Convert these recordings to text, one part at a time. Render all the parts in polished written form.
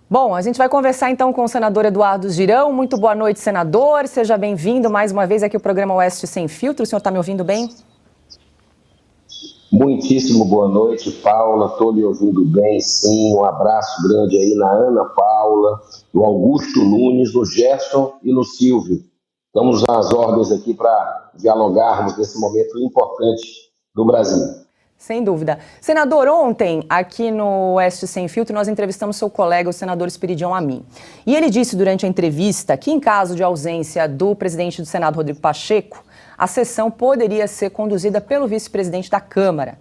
Bom, a gente vai conversar então com o senador Eduardo Girão. Muito boa noite, senador. Seja bem-vindo mais uma vez aqui ao programa Oeste Sem Filtro. O senhor está me ouvindo bem? Muitíssimo boa noite, Paula. Estou lhe ouvindo bem, sim. Um abraço grande aí na Ana Paula, no Augusto Nunes, no Gerson e no Silvio. Estamos às ordens aqui para dialogarmos nesse momento importante do Brasil. Sem dúvida. Senador, ontem, aqui no Oeste Sem Filtro, nós entrevistamos seu colega, o senador Esperidião Amin. E ele disse durante a entrevista que, em caso de ausência do presidente do Senado, Rodrigo Pacheco, a sessão poderia ser conduzida pelo vice-presidente da Câmara.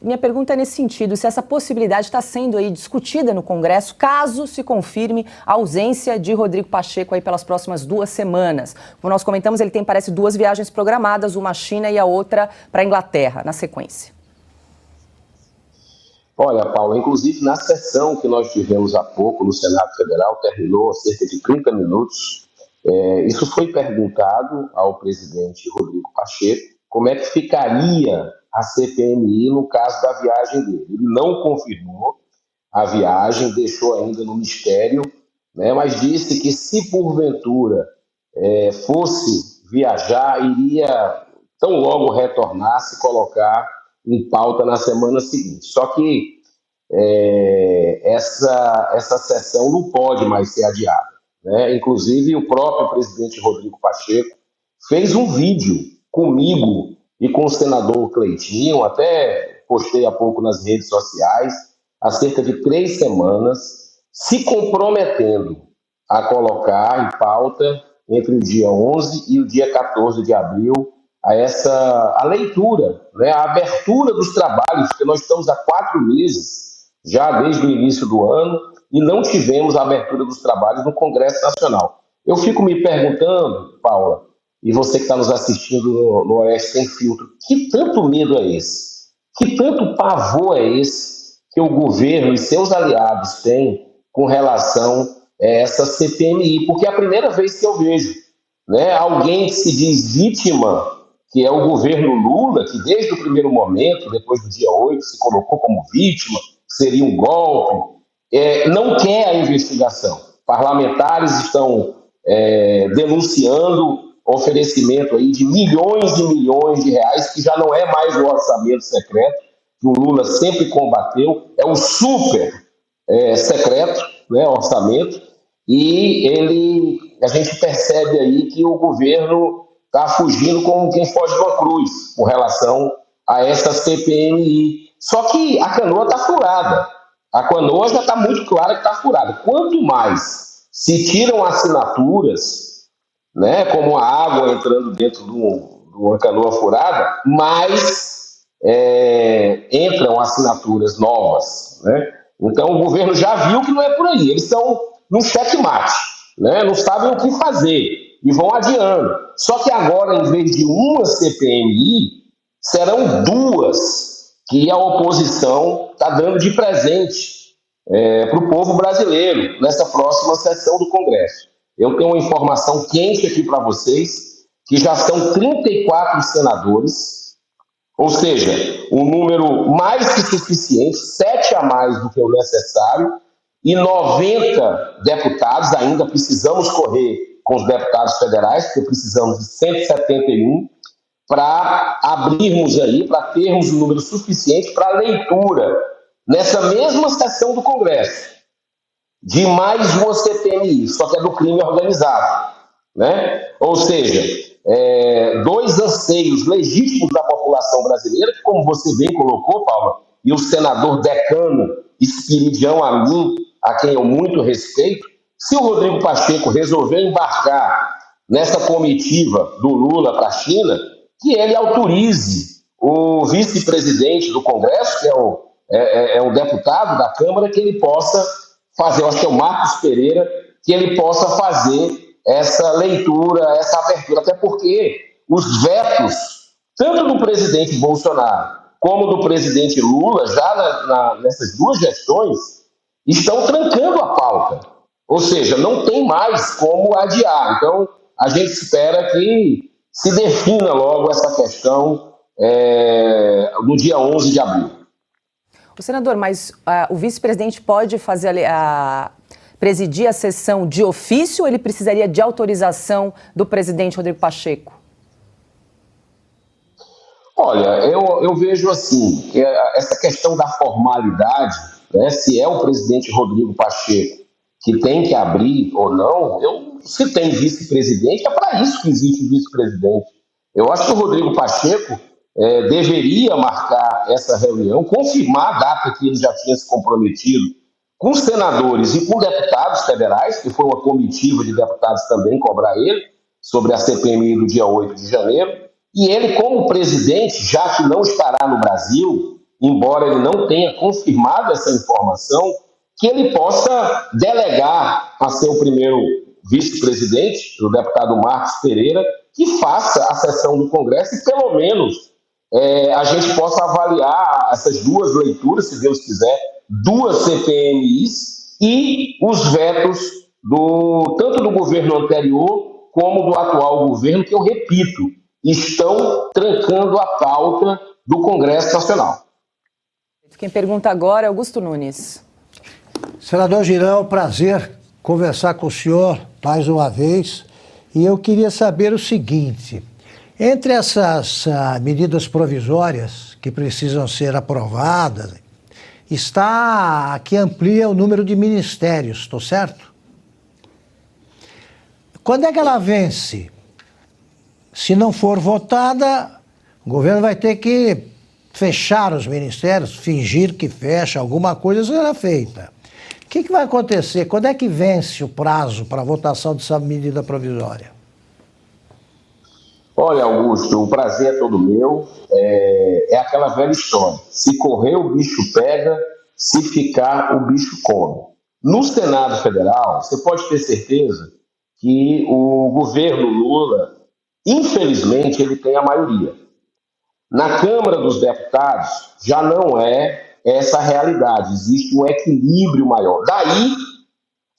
Minha pergunta é nesse sentido, se essa possibilidade está sendo aí discutida no Congresso, caso se confirme a ausência de Rodrigo Pacheco aí pelas próximas 2 semanas. Como nós comentamos, ele tem, parece, 2 viagens programadas, uma à China e a outra para a Inglaterra, na sequência. Olha, Paulo, inclusive na sessão que nós tivemos há pouco no Senado Federal, terminou há cerca de 30 minutos, isso foi perguntado ao presidente Rodrigo Pacheco, como é que ficaria a CPMI no caso da viagem dele. Ele não confirmou a viagem, deixou ainda no mistério, né, mas disse que se porventura fosse viajar, iria tão logo retornar, se colocar em pauta na semana seguinte. Só que essa sessão não pode mais ser adiada, né? Inclusive, o próprio presidente Rodrigo Pacheco fez um vídeo comigo e com o senador Cleitinho, até postei há pouco nas redes sociais, há cerca de 3 semanas, se comprometendo a colocar em pauta entre o dia 11 e o dia 14 de abril a leitura, né, a abertura dos trabalhos, porque nós estamos há 4 meses, já desde o início do ano, e não tivemos a abertura dos trabalhos no Congresso Nacional. Eu fico me perguntando, Paula, e você que está nos assistindo no Oeste Sem Filtro, que tanto medo é esse? Que tanto pavor é esse que o governo e seus aliados têm com relação a essa CPMI? Porque é a primeira vez que eu vejo, né, alguém que se diz vítima, que é o governo Lula, que desde o primeiro momento, depois do dia 8, se colocou como vítima, seria um golpe, não quer a investigação. Parlamentares estão denunciando oferecimento aí de milhões e milhões de reais, que já não é mais o orçamento secreto, que o Lula sempre combateu, é um super secreto, né, orçamento, e a gente percebe aí que o governo está fugindo como quem foge de uma cruz com relação a essa CPMI. Só que a canoa está furada. A canoa já está muito clara que está furada. Quanto mais se tiram assinaturas, né, como a água entrando dentro de uma canoa furada, mais entram assinaturas novas, né? Então o governo já viu que não é por aí. Eles estão num checkmate, né? Não sabem o que fazer e vão adiando. Só que agora, em vez de uma CPMI, serão 2 que a oposição está dando de presente para o povo brasileiro nessa próxima sessão do Congresso. Eu tenho uma informação quente aqui para vocês, que já são 34 senadores, ou seja, um número mais que suficiente, 7 a mais do que o necessário, e 90 deputados, ainda precisamos correr com os deputados federais, porque precisamos de 171, para abrirmos aí, para termos um número suficiente para leitura, nessa mesma sessão do Congresso, de mais uma CPMI, só que é do crime organizado, né? Ou seja, 2 anseios legítimos da população brasileira, que, como você bem colocou, Paula, e o senador decano Esperidião Amin, a quem eu muito respeito, se o Rodrigo Pacheco resolver embarcar nessa comitiva do Lula para a China, que ele autorize o vice-presidente do Congresso, que é o deputado da Câmara, que ele possa fazer, eu acho que é o Marcos Pereira, que ele possa fazer essa leitura, essa abertura, até porque os vetos, tanto do presidente Bolsonaro como do presidente Lula, já nessas 2 gestões, estão trancando a pauta. Ou seja, não tem mais como adiar. Então, a gente espera que se defina logo essa questão no dia 11 de abril. Senador, mas o vice-presidente pode presidir a sessão de ofício ou ele precisaria de autorização do presidente Rodrigo Pacheco? Olha, eu vejo assim, que essa questão da formalidade, né, se é o presidente Rodrigo Pacheco que tem que abrir ou não, se tem vice-presidente, é para isso que existe o vice-presidente. Eu acho que o Rodrigo Pacheco deveria marcar essa reunião, confirmar a data que ele já tinha se comprometido com os senadores e com deputados federais, que foi uma comitiva de deputados também cobrar ele sobre a CPMI do dia 8 de janeiro, e ele, como presidente, já que não estará no Brasil, embora ele não tenha confirmado essa informação, que ele possa delegar a seu primeiro vice-presidente, o deputado Marcos Pereira, que faça a sessão do Congresso e, pelo menos, a gente possa avaliar essas duas leituras, se Deus quiser, duas CPMIs e os vetos tanto do governo anterior como do atual governo, que eu repito, estão trancando a pauta do Congresso Nacional. Quem pergunta agora é Augusto Nunes. Senador Girão, prazer conversar com o senhor mais uma vez. E eu queria saber o seguinte: entre essas medidas provisórias que precisam ser aprovadas, está a que amplia o número de ministérios, estou certo? Quando é que ela vence? Se não for votada, o governo vai ter que fechar os ministérios, fingir que fecha, alguma coisa será feita. O que vai acontecer? Quando é que vence o prazo para a votação dessa medida provisória? Olha, Augusto, o prazer é todo meu. É aquela velha história. Se correr, o bicho pega. Se ficar, o bicho come. No Senado Federal, você pode ter certeza que o governo Lula, infelizmente, ele tem a maioria. Na Câmara dos Deputados, já não é essa realidade. Existe um equilíbrio maior. Daí,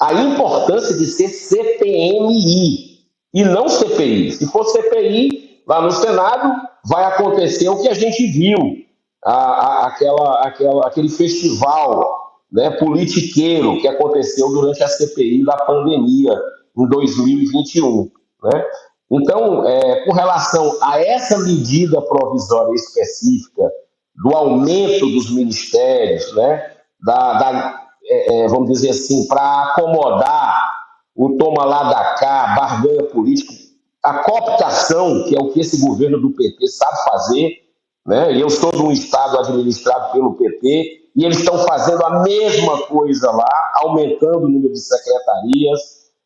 a importância de ser CPMI e não CPI. Se for CPI, lá no Senado, vai acontecer o que a gente viu, aquele festival, né, politiqueiro que aconteceu durante a CPI da pandemia em 2021. Né? Então, com relação a essa medida provisória específica do aumento dos ministérios, né, vamos dizer assim, para acomodar o toma lá da cá, barganha política, a cooptação, que é o que esse governo do PT sabe fazer, né? Eu sou de um estado administrado pelo PT e eles estão fazendo a mesma coisa lá, aumentando o número de secretarias,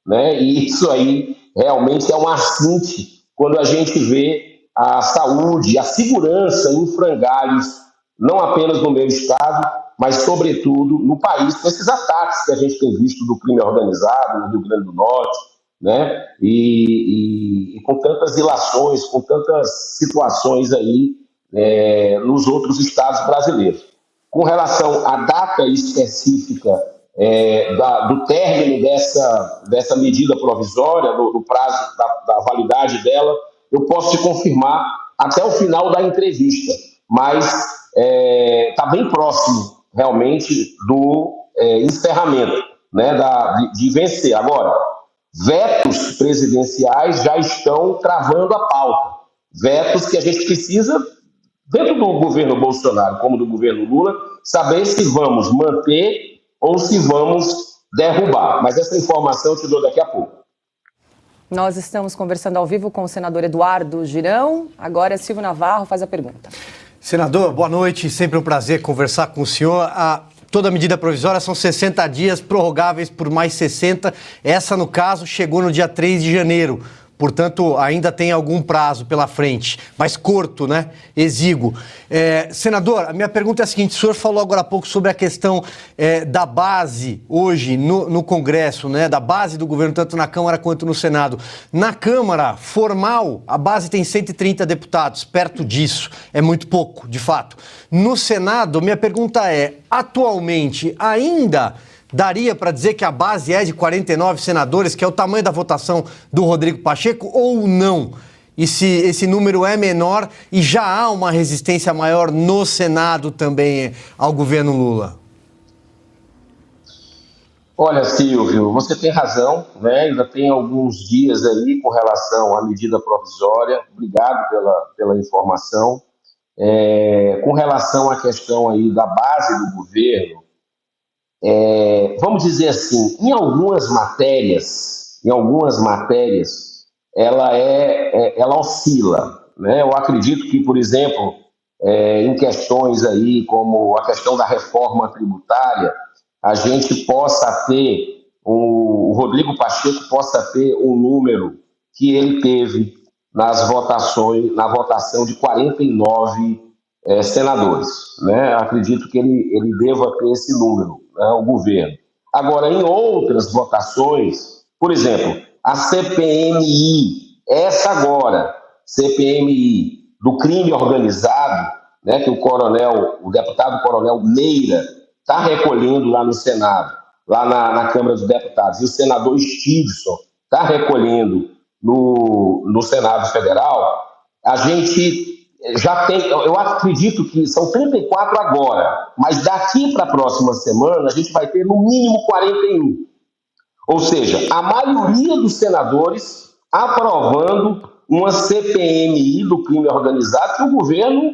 né? E isso aí realmente é um assinte quando a gente vê a saúde, a segurança em frangalhos, não apenas no meu estado, mas, sobretudo, no país, com esses ataques que a gente tem visto do crime organizado no Rio Grande do Norte, né? E com tantas ilações, com tantas situações aí nos outros estados brasileiros. Com relação à data específica do término dessa medida provisória, do prazo da validade dela, eu posso te confirmar até o final da entrevista, mas está bem próximo, realmente, do encerramento, né, de vencer. Agora, vetos presidenciais já estão travando a pauta. Vetos que a gente precisa, dentro do governo Bolsonaro como do governo Lula, saber se vamos manter ou se vamos derrubar. Mas essa informação eu te dou daqui a pouco. Nós estamos conversando ao vivo com o senador Eduardo Girão. Agora, Silvio Navarro faz a pergunta. Senador, boa noite. Sempre um prazer conversar com o senhor. Toda medida provisória são 60 dias, prorrogáveis por mais 60. Essa, no caso, chegou no dia 3 de janeiro. Portanto, ainda tem algum prazo pela frente, mas curto, né? Exíguo. Senador, a minha pergunta é a seguinte: o senhor falou agora há pouco sobre a questão da base hoje no Congresso, né? Da base do governo, tanto na Câmara quanto no Senado. Na Câmara, formal, a base tem 130 deputados, perto disso. É muito pouco, de fato. No Senado, minha pergunta é, atualmente, ainda daria para dizer que a base é de 49 senadores, que é o tamanho da votação do Rodrigo Pacheco, ou não? e se esse número é menor e já há uma resistência maior no Senado também ao governo Lula? Olha, Silvio, você tem razão, né? Ainda tem alguns dias aí com relação à medida provisória. Obrigado pela informação. Com relação à questão aí da base do governo, vamos dizer assim, em algumas matérias, ela oscila, né? Eu acredito que, por exemplo, em questões aí como a questão da reforma tributária, a gente possa ter, o Rodrigo Pacheco possa ter um número que ele teve nas votações, na votação de 49 senadores, né? Acredito que ele deva ter esse número, né, o governo. Agora, em outras votações, por exemplo, a CPMI, essa agora, CPMI do crime organizado, né, que o deputado Coronel Meira está recolhendo lá no Senado, lá na Câmara dos Deputados, e o senador Stevenson está recolhendo no Senado Federal, a gente já tem, eu acredito que são 34 agora, mas daqui para a próxima semana a gente vai ter no mínimo 41. Ou seja, a maioria dos senadores aprovando uma CPMI do crime organizado, que o governo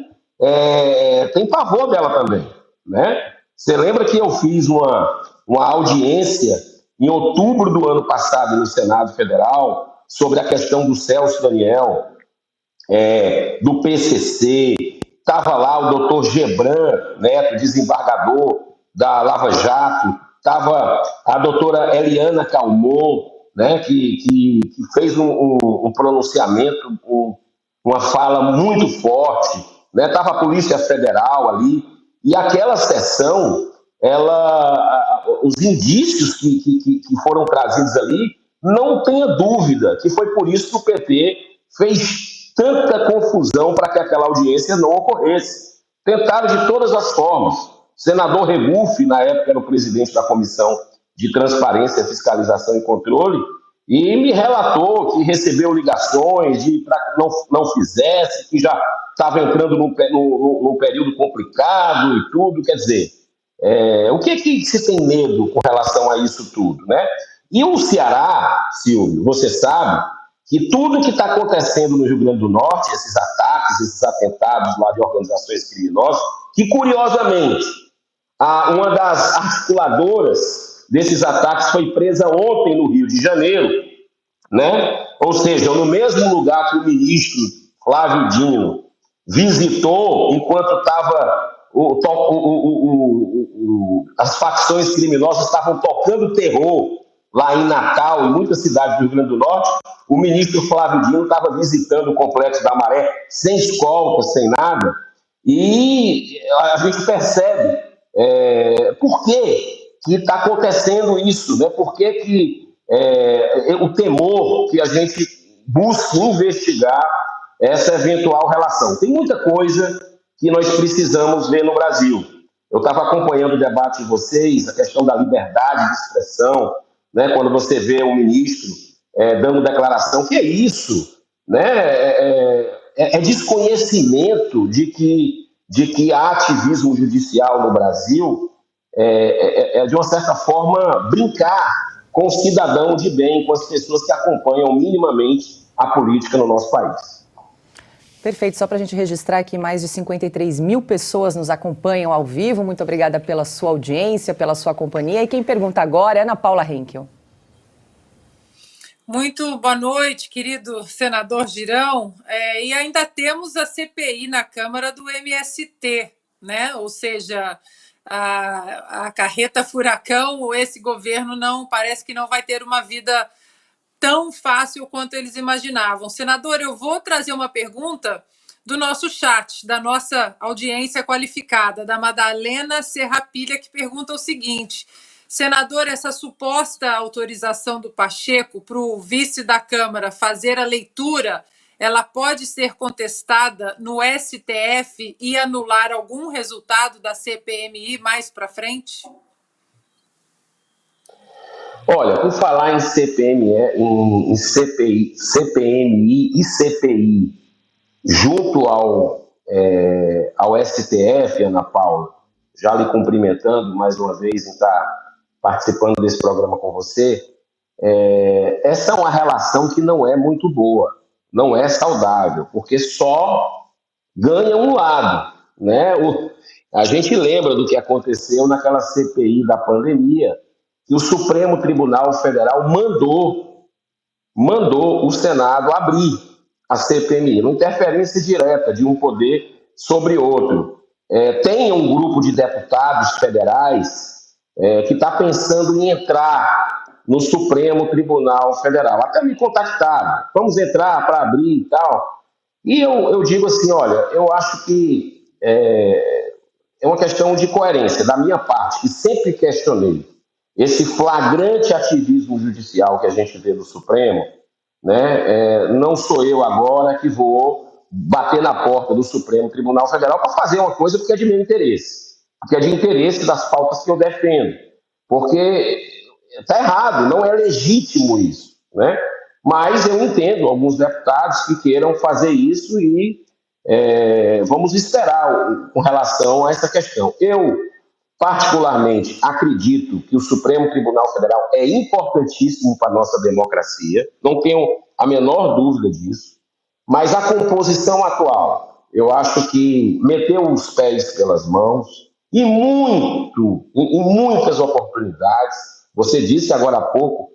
tem pavor dela também, né? Você lembra que eu fiz uma audiência em outubro do ano passado no Senado Federal sobre a questão do Celso Daniel, do PCC, estava lá o doutor Gebran Neto, desembargador da Lava Jato, estava a doutora Eliana Calmon, né, que fez um pronunciamento, uma fala muito forte, né, estava a Polícia Federal ali, e aquela sessão, os indícios que foram trazidos ali, não tenha dúvida que foi por isso que o PT fez tanta confusão para que aquela audiência não ocorresse. Tentaram de todas as formas. O senador Regufe, na época, era o presidente da Comissão de Transparência, Fiscalização e Controle, e me relatou que recebeu ligações para que não fizesse, que já estava entrando num período complicado e tudo. Quer dizer, o que se tem medo com relação a isso tudo, né? E o Ceará, Silvio, você sabe que tudo que está acontecendo no Rio Grande do Norte, esses ataques, esses atentados lá de organizações criminosas, que curiosamente, uma das articuladoras desses ataques foi presa ontem no Rio de Janeiro, né? Ou seja, no mesmo lugar que o ministro Flávio Dino visitou enquanto estava as facções criminosas estavam tocando terror lá em Natal, em muitas cidades do Rio Grande do Norte, o ministro Flávio Dino estava visitando o Complexo da Maré sem escolta, sem nada, e a gente percebe por que está acontecendo isso, né? Por que o temor que a gente busque investigar essa eventual relação. Tem muita coisa que nós precisamos ver no Brasil. Eu estava acompanhando o debate de vocês, a questão da liberdade de expressão, né, quando você vê um ministro dando declaração, que é isso? Né? É desconhecimento de que há ativismo judicial no Brasil, de uma certa forma, brincar com o cidadão de bem, com as pessoas que acompanham minimamente a política no nosso país. Perfeito, só para a gente registrar aqui, mais de 53 mil pessoas nos acompanham ao vivo. Muito obrigada pela sua audiência, pela sua companhia. E quem pergunta agora é Ana Paula Henkel. Muito boa noite, querido senador Girão. E ainda temos a CPI na Câmara do MST, né? Ou seja, a carreta furacão, esse governo parece que não vai ter uma vida tão fácil quanto eles imaginavam. Senador, eu vou trazer uma pergunta do nosso chat, da nossa audiência qualificada, da Madalena Serrapilha, que pergunta o seguinte: senador, essa suposta autorização do Pacheco para o vice da Câmara fazer a leitura, ela pode ser contestada no STF e anular algum resultado da CPMI mais para frente? Olha, por falar em CPMI, em CPMI e CPI, junto ao STF, Ana Paula, já lhe cumprimentando mais uma vez em estar participando desse programa com você, essa é uma relação que não é muito boa, não é saudável, porque só ganha um lado, né? A gente lembra do que aconteceu naquela CPI da pandemia, que o Supremo Tribunal Federal mandou o Senado abrir a CPMI, uma interferência direta de um poder sobre outro. Tem um grupo de deputados federais que está pensando em entrar no Supremo Tribunal Federal. Até me contactaram, vamos entrar para abrir e tal. E eu digo assim, olha, eu acho que é uma questão de coerência da minha parte, que sempre questionei esse flagrante ativismo judicial que a gente vê no Supremo, né? Não sou eu agora que vou bater na porta do Supremo Tribunal Federal para fazer uma coisa porque é de meu interesse, porque é de interesse das pautas que eu defendo, porque está errado, não é legítimo isso, né? Mas eu entendo alguns deputados que queiram fazer isso e vamos esperar com relação a essa questão. Eu, particularmente, acredito que o Supremo Tribunal Federal é importantíssimo para a nossa democracia, não tenho a menor dúvida disso, mas a composição atual, eu acho que meteu os pés pelas mãos e em muitas oportunidades, você disse agora há pouco,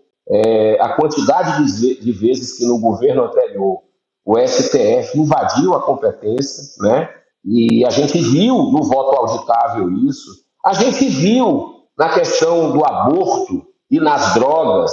a quantidade de vezes que no governo anterior o STF invadiu a competência, né? E a gente viu no voto auditável isso, a gente viu na questão do aborto e nas drogas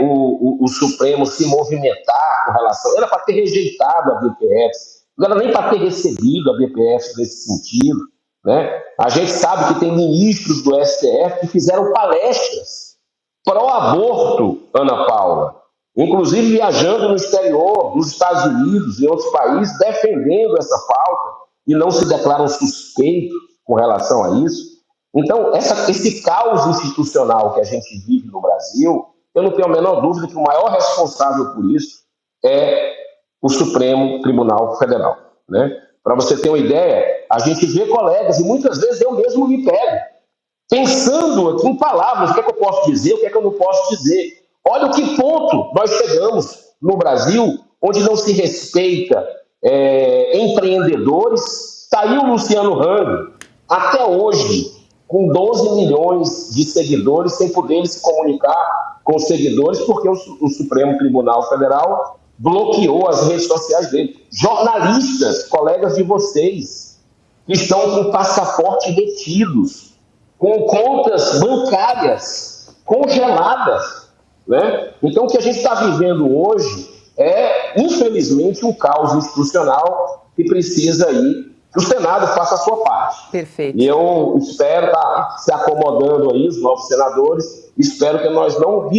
o Supremo se movimentar com relação... Era para ter rejeitado a BPF, não era nem para ter recebido a BPF nesse sentido, né? A gente sabe que tem ministros do STF que fizeram palestras pró-aborto, Ana Paula, inclusive viajando no exterior, nos Estados Unidos e outros países, defendendo essa pauta e não se declaram suspeitos com relação a isso. Então, esse caos institucional que a gente vive no Brasil, eu não tenho a menor dúvida que o maior responsável por isso é o Supremo Tribunal Federal, né? Para você ter uma ideia, a gente vê colegas, e muitas vezes eu mesmo me pego, pensando aqui em palavras, o que é que eu posso dizer, o que é que eu não posso dizer. Olha o que ponto nós chegamos no Brasil, onde não se respeita empreendedores. Está aí o Luciano Hang, até hoje, com 12 milhões de seguidores, sem poder se comunicar com os seguidores, porque o Supremo Tribunal Federal bloqueou as redes sociais dele. Jornalistas, colegas de vocês, que estão com passaporte retidos, com contas bancárias congeladas, né? Então, o que a gente está vivendo hoje é, infelizmente, um caos institucional que precisa aí que o Senado faça a sua parte. Perfeito. E eu espero estar se acomodando aí, os novos senadores, espero que nós não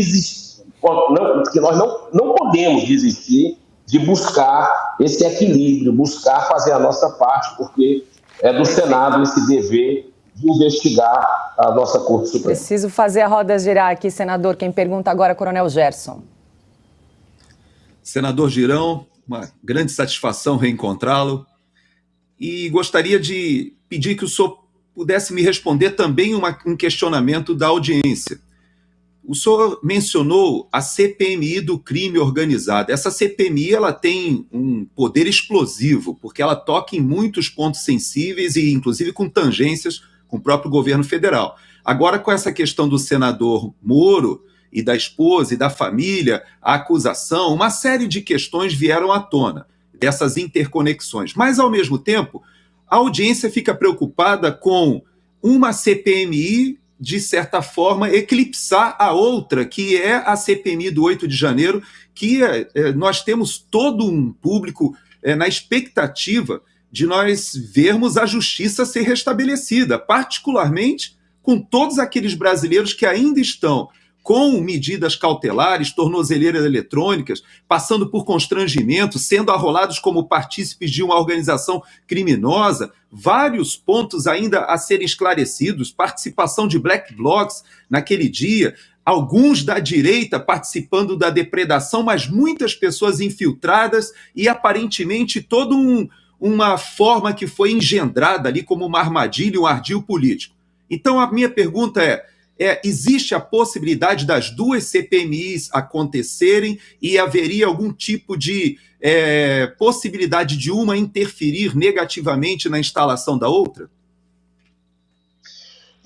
podemos desistir de buscar esse equilíbrio, buscar fazer a nossa parte, porque é do Senado esse dever de investigar a nossa Corte Suprema. Preciso fazer a roda girar aqui, senador. Quem pergunta agora é o Coronel Gerson. Senador Girão, uma grande satisfação reencontrá-lo. E gostaria de pedir que o senhor pudesse me responder também um questionamento da audiência. O senhor mencionou a CPMI do crime organizado. Essa CPMI ela tem um poder explosivo, porque ela toca em muitos pontos sensíveis e, inclusive, com tangências com o próprio governo federal. Agora, com essa questão do senador Moro e da esposa e da família, a acusação, uma série de questões vieram à tona, dessas interconexões. Mas, ao mesmo tempo, a audiência fica preocupada com uma CPMI, de certa forma, eclipsar a outra, que é a CPMI do 8 de janeiro, que nós temos todo um público na expectativa de nós vermos a justiça ser restabelecida, particularmente com todos aqueles brasileiros que ainda estão com medidas cautelares, tornozeleiras eletrônicas, passando por constrangimento, sendo arrolados como partícipes de uma organização criminosa, vários pontos ainda a serem esclarecidos, participação de black blocs naquele dia, alguns da direita participando da depredação, mas muitas pessoas infiltradas e aparentemente toda uma forma que foi engendrada ali como uma armadilha, um ardil político. Então a minha pergunta existe a possibilidade das duas CPMIs acontecerem e haveria algum tipo de possibilidade de uma interferir negativamente na instalação da outra?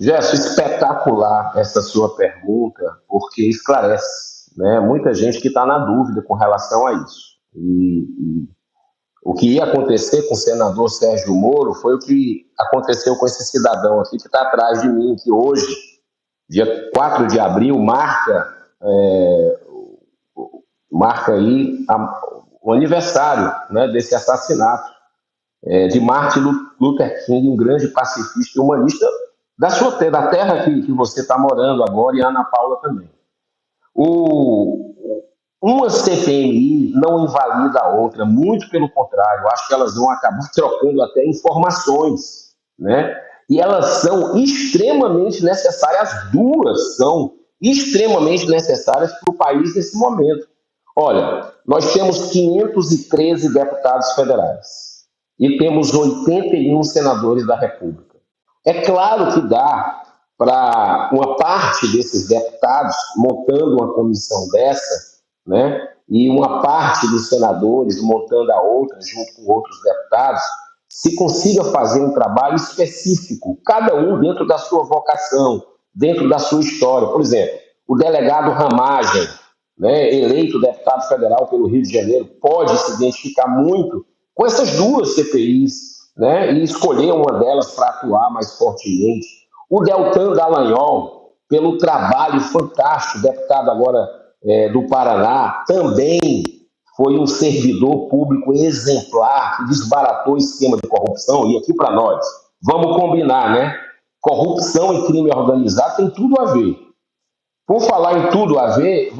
Gerson, espetacular essa sua pergunta, porque esclarece, né, muita gente que está na dúvida com relação a isso. E o que ia acontecer com o senador Sérgio Moro foi o que aconteceu com esse cidadão aqui que está atrás de mim, que hoje, dia 4 de abril, marca aí o aniversário, né, desse assassinato de Martin Luther King, um grande pacifista e humanista da terra que você está morando agora, e a Ana Paula também. Uma CPMI não invalida a outra, muito pelo contrário, acho que elas vão acabar trocando até informações, né? E elas são extremamente necessárias, as duas são extremamente necessárias para o país nesse momento. Olha, nós temos 513 deputados federais e temos 81 senadores da República. É claro que dá para uma parte desses deputados, montando uma comissão dessa, né, e uma parte dos senadores montando a outra, junto com outros deputados, se consiga fazer um trabalho específico, cada um dentro da sua vocação, dentro da sua história. Por exemplo, o delegado Ramagem, né, eleito deputado federal pelo Rio de Janeiro, pode se identificar muito com essas duas CPIs, né, e escolher uma delas para atuar mais fortemente. O Deltan Dallagnol, pelo trabalho fantástico, deputado agora do Paraná, também foi um servidor público exemplar que desbaratou o esquema de corrupção. E aqui para nós, vamos combinar, né? Corrupção e crime organizado tem tudo a ver. Por falar em tudo a ver,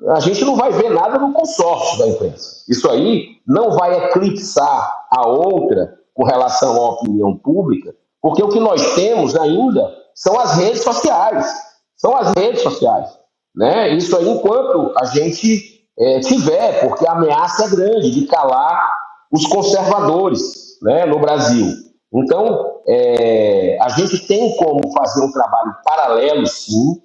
a gente não vai ver nada no consórcio da imprensa. Isso aí não vai eclipsar a outra com relação à opinião pública, porque o que nós temos ainda são as redes sociais. São as redes sociais, né? Isso aí enquanto a gente tiver, porque a ameaça é grande de calar os conservadores, né, no Brasil. Então, a gente tem como fazer um trabalho paralelo, sim,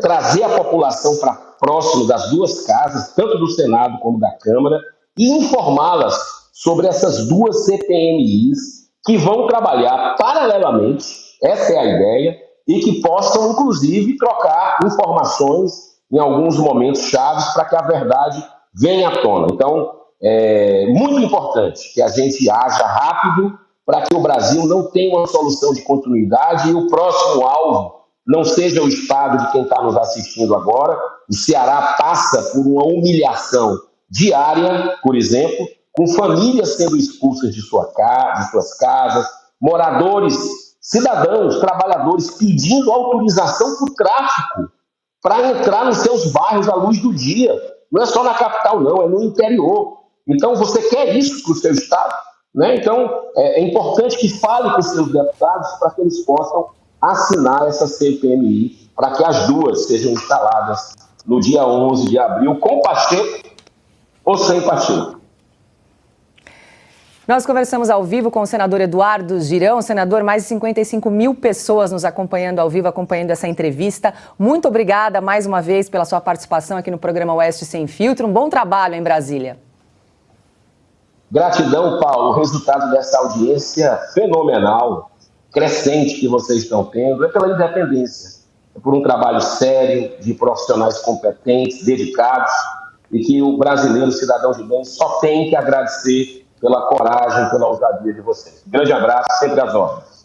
trazer a população para próximo das duas casas, tanto do Senado como da Câmara, e informá-las sobre essas duas CPMIs que vão trabalhar paralelamente, essa é a ideia, e que possam, inclusive, trocar informações em alguns momentos chaves para que a verdade venha à tona. Então, é muito importante que a gente haja rápido para que o Brasil não tenha uma solução de continuidade e o próximo alvo não seja o estado de quem está nos assistindo agora. O Ceará passa por uma humilhação diária, por exemplo, com famílias sendo expulsas de suas casas, moradores, cidadãos, trabalhadores pedindo autorização para o tráfico, para entrar nos seus bairros à luz do dia. Não é só na capital, não, é no interior. Então, você quer isso para o seu estado? Né? Então, é importante que fale com os seus deputados para que eles possam assinar essa CPMI, para que as duas sejam instaladas no dia 11 de abril, com Pacheco ou sem Pacheco. Nós conversamos ao vivo com o senador Eduardo Girão. Senador, mais de 55 mil pessoas nos acompanhando ao vivo, acompanhando essa entrevista. Muito obrigada mais uma vez pela sua participação aqui no programa Oeste Sem Filtro. Um bom trabalho em Brasília. Gratidão, Paulo. O resultado dessa audiência fenomenal, crescente que vocês estão tendo, é pela independência. É por um trabalho sério, de profissionais competentes, dedicados, e que o brasileiro, cidadão de bem, só tem que agradecer pela coragem, pela ousadia de vocês. Grande abraço, sempre às ordens.